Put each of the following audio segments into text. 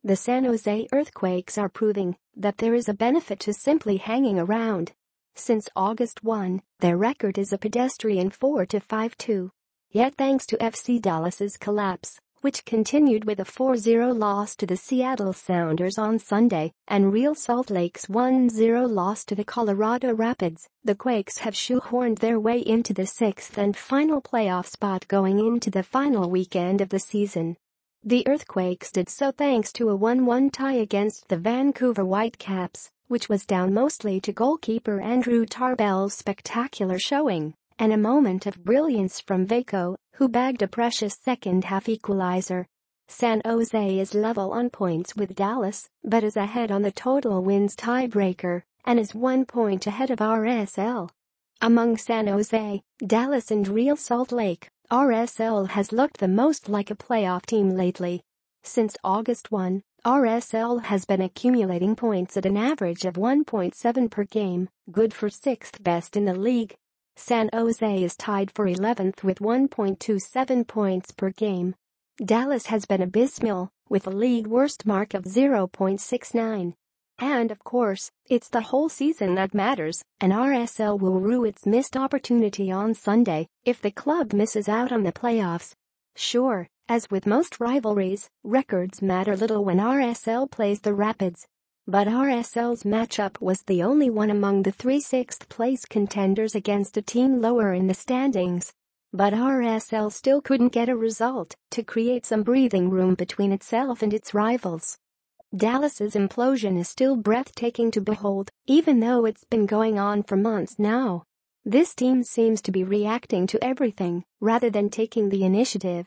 The San Jose Earthquakes are proving that there is a benefit to simply hanging around. Since August 1, their record is a pedestrian 4-5-2. Yet thanks to FC Dallas's collapse, which continued with a 4-0 loss to the Seattle Sounders on Sunday, and Real Salt Lake's 1-0 loss to the Colorado Rapids, the Quakes have shoehorned their way into the sixth and final playoff spot going into the final weekend of the season. The Earthquakes did so thanks to a 1-1 tie against the Vancouver Whitecaps, which was down mostly to goalkeeper Andrew Tarbell's spectacular showing, and a moment of brilliance from Vaco, who bagged a precious second-half equalizer. San Jose is level on points with Dallas, but is ahead on the total wins tiebreaker, and is 1 point ahead of RSL. Among San Jose, Dallas and Real Salt Lake, RSL has looked the most like a playoff team lately. Since August 1, RSL has been accumulating points at an average of 1.7 per game, good for sixth best in the league. San Jose is tied for 11th with 1.27 points per game. Dallas has been abysmal, with a league worst mark of 0.69. And of course, it's the whole season that matters, and RSL will rue its missed opportunity on Sunday if the club misses out on the playoffs. Sure, as with most rivalries, records matter little when RSL plays the Rapids. But RSL's matchup was the only one among the three sixth-place contenders against a team lower in the standings. But RSL still couldn't get a result to create some breathing room between itself and its rivals. Dallas's implosion is still breathtaking to behold, even though it's been going on for months now. This team seems to be reacting to everything rather than taking the initiative.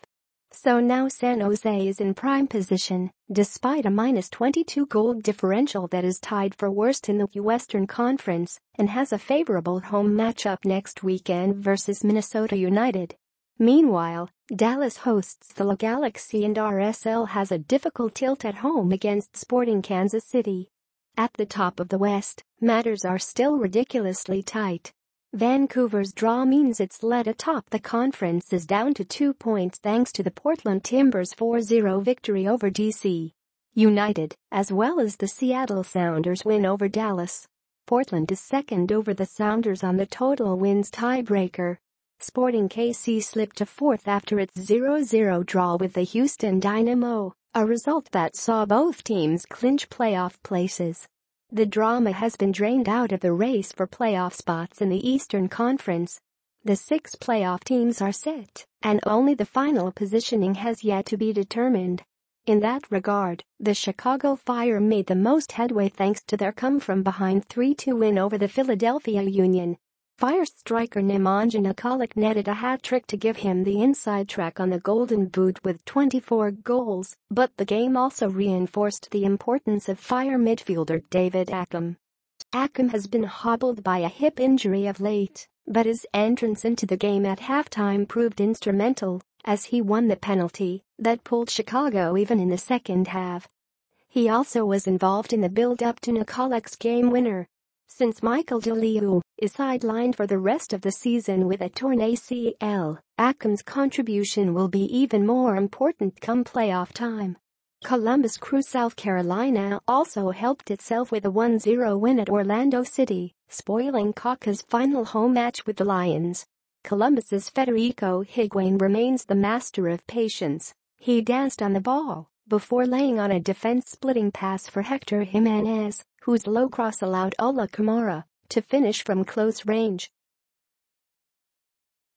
So now San Jose is in prime position, despite a -22 goal differential that is tied for worst in the Western Conference, and has a favorable home matchup next weekend versus Minnesota United. Meanwhile, Dallas hosts the Galaxy and RSL has a difficult tilt at home against Sporting Kansas City. At the top of the West, matters are still ridiculously tight. Vancouver's draw means its lead atop the conference is down to 2 points thanks to the Portland Timbers' 4-0 victory over DC United, as well as the Seattle Sounders' win over Dallas. Portland is second over the Sounders on the total wins tiebreaker. Sporting KC slipped to fourth after its 0-0 draw with the Houston Dynamo, a result that saw both teams clinch playoff places. The drama has been drained out of the race for playoff spots in the Eastern Conference. The 6 playoff teams are set, and only the final positioning has yet to be determined. In that regard, the Chicago Fire made the most headway thanks to their come-from-behind 3-2 win over the Philadelphia Union. Fire striker Nemanja Nikolic netted a hat-trick to give him the inside track on the Golden Boot with 24 goals, but the game also reinforced the importance of Fire midfielder David Accam. Accam has been hobbled by a hip injury of late, but his entrance into the game at halftime proved instrumental, as he won the penalty that pulled Chicago even in the second half. He also was involved in the build-up to Nikolic's game winner. Since Michael DeLeo is sidelined for the rest of the season with a torn ACL, Accam's contribution will be even more important come playoff time. Columbus Crew South Carolina also helped itself with a 1-0 win at Orlando City, spoiling Kaká's final home match with the Lions. Columbus's Federico Higuain remains the master of patience. He danced on the ball before laying on a defense-splitting pass for Hector Jimenez, whose low cross allowed Ola Kamara to finish from close range.